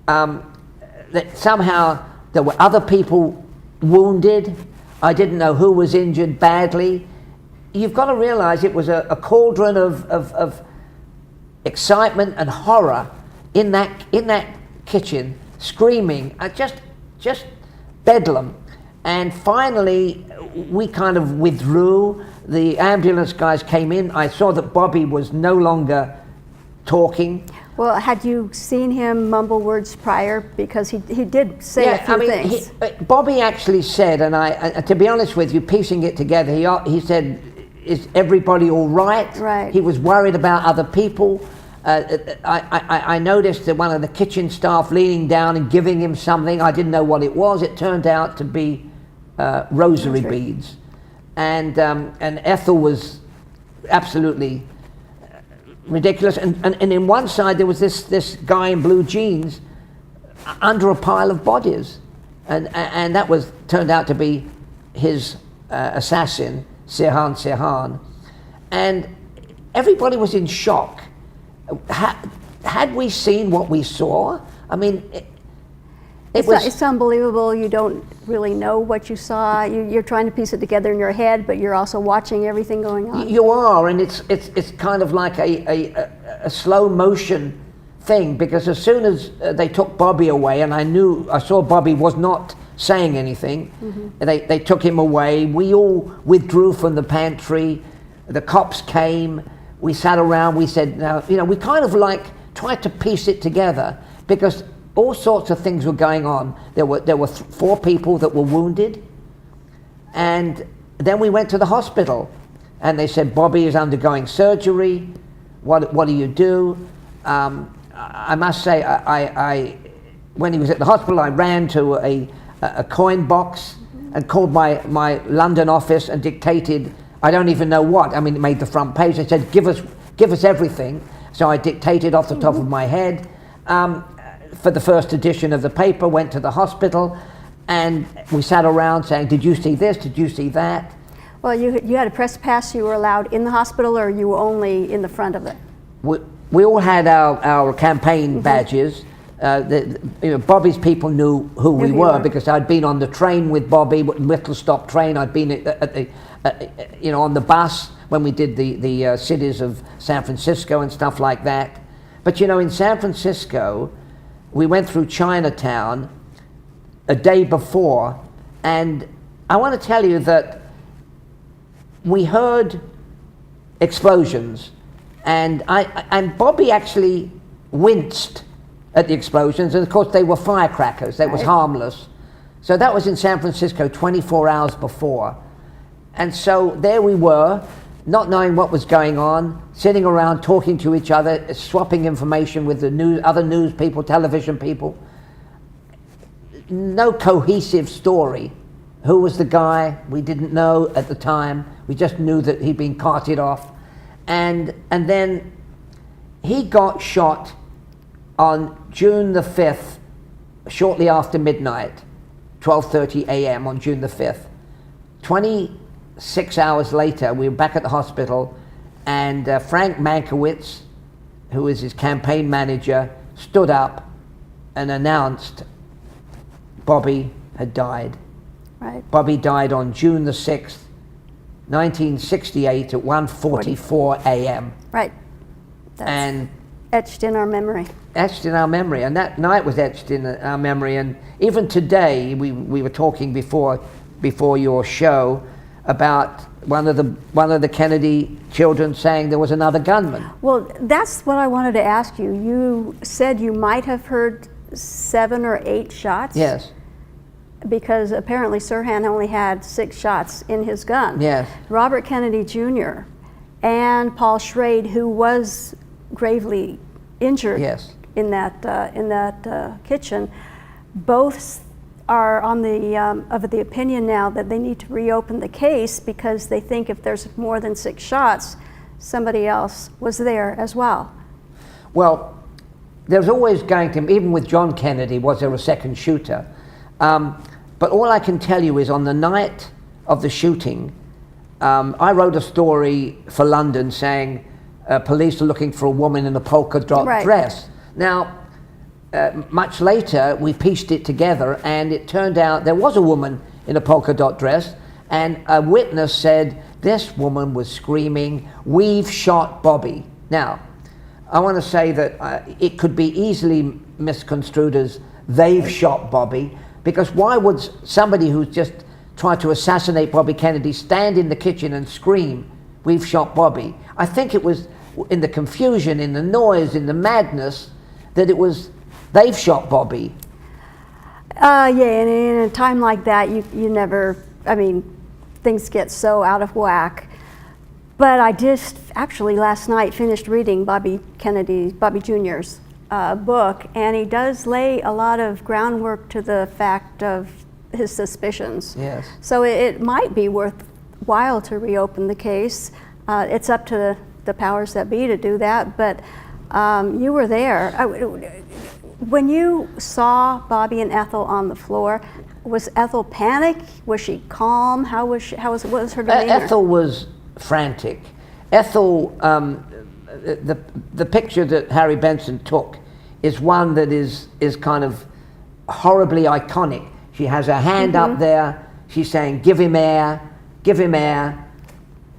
[SPEAKER 2] That somehow there were other people wounded. I didn't know who was injured badly. You've got to realize it was a cauldron of excitement and horror in that kitchen, screaming, just bedlam. And finally, we kind of withdrew. The ambulance guys came in. I saw that Bobby was no longer talking.
[SPEAKER 1] Well, had you seen him mumble words prior? Because he did say a few things.
[SPEAKER 2] Bobby actually said, and to be honest with you, piecing it together, he said, "Is everybody all right?"
[SPEAKER 1] Right.
[SPEAKER 2] He was worried about other people. I noticed that one of the kitchen staff leaning down and giving him something. I didn't know what it was. It turned out to be rosary beads. And Ethel was absolutely ridiculous. And in one side there was this guy in blue jeans under a pile of bodies. And that turned out to be his assassin, Sirhan. And everybody was in shock. Had we seen what we saw? I mean, it's
[SPEAKER 1] unbelievable. You don't really know what you saw. You're trying to piece it together in your head, but you're also watching everything going on.
[SPEAKER 2] You are, and it's kind of like a slow motion thing, because as soon as they took Bobby away, and I saw Bobby was not saying anything, they took him away. We all withdrew from the pantry. The cops came. We sat around, we said, now, we kind of tried to piece it together, because all sorts of things were going on. There were 4 people that were wounded, and then we went to the hospital, and they said, "Bobby is undergoing surgery. What do you do?" I must say, I when he was at the hospital, I ran to a coin box and called my London office and dictated, I don't even know what. I mean, it made the front page. They said, give us everything. So I dictated off the top of my head for the first edition of the paper, went to the hospital, and we sat around saying, "Did you see this? Did you see that?"
[SPEAKER 1] Well, you had a press pass. You were allowed in the hospital, or you were only in the front of it?
[SPEAKER 2] We all had our campaign badges. Bobby's people knew who we were, because I'd been on the train with Bobby, little stop train. I'd been at the on the bus when we did the cities of San Francisco and stuff like that. But in San Francisco, we went through Chinatown a day before, and I want to tell you that we heard explosions, and Bobby actually winced at the explosions, and of course they were firecrackers. That was harmless. So that was in San Francisco 24 hours before. And so there we were, not knowing what was going on, sitting around talking to each other, swapping information with the other news people, television people. No cohesive story. Who was the guy? We didn't know at the time. We just knew that he'd been carted off. And then he got shot on June the 5th, shortly after midnight, 12:30 a.m. on June the 5th. 26 hours later, we were back at the hospital, and Frank Mankiewicz, who was his campaign manager, stood up and announced Bobby had died.
[SPEAKER 1] Right.
[SPEAKER 2] Bobby died on June the 6th, 1968 at 1:44 a.m.
[SPEAKER 1] Right. That's
[SPEAKER 2] And
[SPEAKER 1] etched in our memory.
[SPEAKER 2] etched in our memory, and that night was etched in our memory. And even today, we were talking before your show about one of the Kennedy children saying there was another gunman.
[SPEAKER 1] Well, that's what I wanted to ask you. You said you might have heard 7 or 8 shots.
[SPEAKER 2] Yes.
[SPEAKER 1] Because apparently Sirhan only had 6 shots in his gun.
[SPEAKER 2] Yes.
[SPEAKER 1] Robert Kennedy Jr. and Paul Schrade, who was gravely injured
[SPEAKER 2] Yes.
[SPEAKER 1] in that kitchen, both are on the opinion now that they need to reopen the case because they think if there's more than 6 shots, somebody else was there as well.
[SPEAKER 2] Well, there's always going to, even with John Kennedy, was there a second shooter? But all I can tell you is on the night of the shooting, I wrote a story for London saying police are looking for a woman in a polka dot
[SPEAKER 1] Right.
[SPEAKER 2] dress. Now, much later, we pieced it together, and it turned out there was a woman in a polka dot dress, and a witness said this woman was screaming, "We've shot Bobby." Now, I want to say that it could be easily misconstrued as they've shot Bobby, because why would somebody who's just tried to assassinate Bobby Kennedy stand in the kitchen and scream, "We've shot Bobby"? I think it was in the confusion, in the noise, in the madness, that it was, they've shot Bobby.
[SPEAKER 1] Yeah, and in a time like that, you never, I mean, things get so out of whack. But I just actually last night finished reading Bobby Jr.'s book, and he does lay a lot of groundwork to the fact of his suspicions.
[SPEAKER 2] Yes.
[SPEAKER 1] So it might be worthwhile to reopen the case. It's up to the powers that be to do that, but you were there. When you saw Bobby and Ethel on the floor, was Ethel panicked? Was she calm? What was her demeanor?
[SPEAKER 2] Ethel was frantic. Ethel, the picture that Harry Benson took is one that is kind of horribly iconic. She has her hand up there. She's saying, "Give him air, give him air."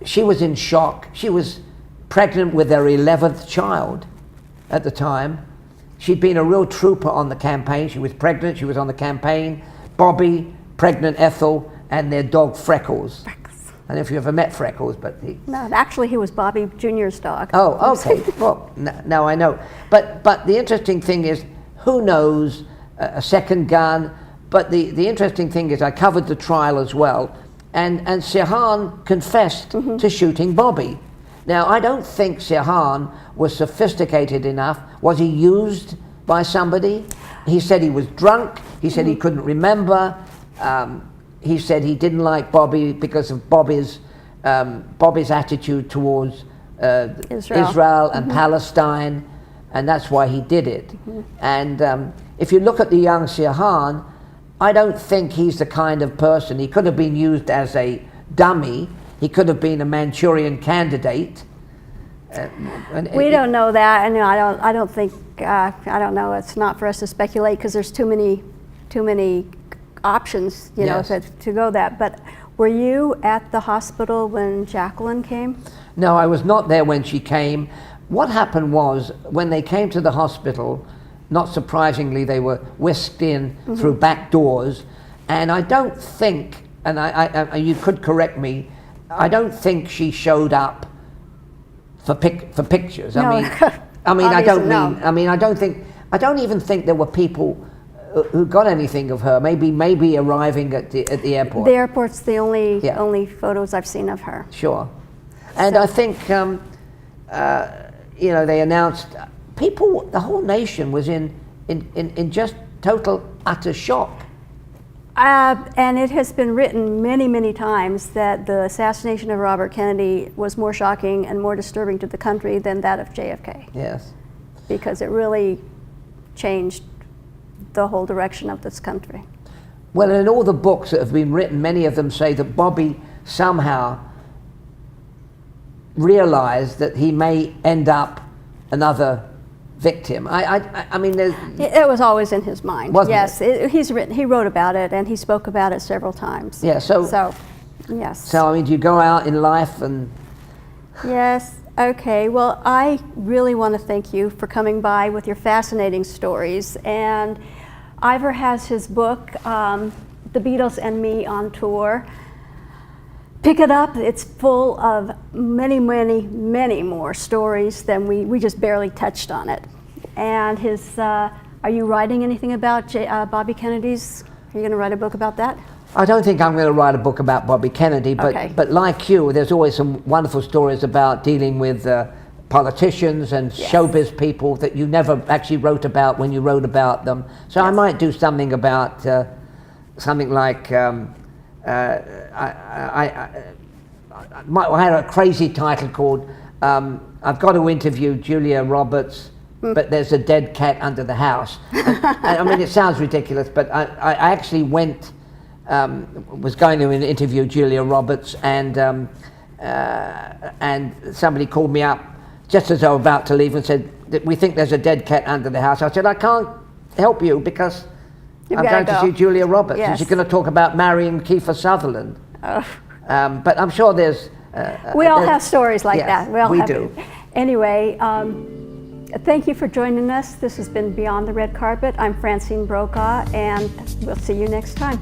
[SPEAKER 2] She was in shock. She was pregnant with their 11th child at the time. She'd been a real trooper on the campaign. She was pregnant. She was on the campaign. Bobby, pregnant Ethel, and their dog Freckles. I don't know if you ever met Freckles, but
[SPEAKER 1] No, actually he was Bobby Jr.'s dog.
[SPEAKER 2] Oh, okay. Well, now I know. But the interesting thing is, who knows, a second gun. But the interesting thing is, I covered the trial as well, and Sirhan confessed to shooting Bobby. Now, I don't think Sirhan was sophisticated enough. Was he used by somebody? He said he was drunk. He said he couldn't remember. He said he didn't like Bobby because of Bobby's attitude towards Israel and Palestine, and that's why he did it. And if you look at the young Sirhan, I don't think he's the kind of person. He could have been used as a dummy. He could have been a Manchurian candidate.
[SPEAKER 1] We don't know that, and I don't think I don't know. It's not for us to speculate because there's too many options, you know, to go that. But were you at the hospital when Jacqueline came?
[SPEAKER 2] No, I was not there when she came. What happened was, when they came to the hospital, not surprisingly, they were whisked in through back doors, and I don't think, and I you could correct me, I don't think she showed up for pictures.
[SPEAKER 1] No.
[SPEAKER 2] I mean, I mean, I
[SPEAKER 1] obvious
[SPEAKER 2] don't
[SPEAKER 1] no.
[SPEAKER 2] mean. I mean, I don't even think there were people who got anything of her. Maybe arriving at the airport.
[SPEAKER 1] The airport's the only
[SPEAKER 2] Yeah.
[SPEAKER 1] only photos I've seen of her.
[SPEAKER 2] Sure. And I think, you know, they announced, the whole nation was in just total, utter shock.
[SPEAKER 1] And it has been written many, many times that the assassination of Robert Kennedy was more shocking and more disturbing to the country than that of JFK,
[SPEAKER 2] Yes.
[SPEAKER 1] because it really changed the whole direction of this country.
[SPEAKER 2] Well, in all the books that have been written, many of them say that Bobby somehow realized that he may end up another victim. I mean, there's...
[SPEAKER 1] It was always in his mind.
[SPEAKER 2] Wasn't
[SPEAKER 1] yes, he wrote about it and he spoke about it several times.
[SPEAKER 2] Yeah, so
[SPEAKER 1] yes.
[SPEAKER 2] So, I mean, do you go out in life and...
[SPEAKER 1] Yes, okay. Well, I really want to thank you for coming by with your fascinating stories. And Ivor has his book, The Beatles and Me on Tour. Pick it up. It's full of many, many, many more stories than we just barely touched on it. And are you writing anything about Bobby Kennedy's? Are you going to write a book about that?
[SPEAKER 2] I don't think I'm going to write a book about Bobby Kennedy, but,
[SPEAKER 1] Okay.
[SPEAKER 2] but like you, there's always some wonderful stories about dealing with politicians and
[SPEAKER 1] Yes.
[SPEAKER 2] showbiz people that you never actually wrote about when you wrote about them. So I might do something about something like, I had a crazy title called I've got to interview Julia Roberts, but there's a dead cat under the house. And, I mean, it sounds ridiculous, but I actually was going to interview Julia Roberts, and somebody called me up just as I was about to leave and said, we think there's a dead cat under the house. I said, I can't help you because I'm going to see Julia Roberts, and
[SPEAKER 1] Yes.
[SPEAKER 2] she's going to talk about marrying Kiefer Sutherland.
[SPEAKER 1] Oh.
[SPEAKER 2] But I'm sure there's...
[SPEAKER 1] We all have stories like
[SPEAKER 2] yes,
[SPEAKER 1] that. We all have
[SPEAKER 2] do.
[SPEAKER 1] it. Anyway, thank you for joining us. This has been Beyond the Red Carpet. I'm Francine Brokaw, and we'll see you next time.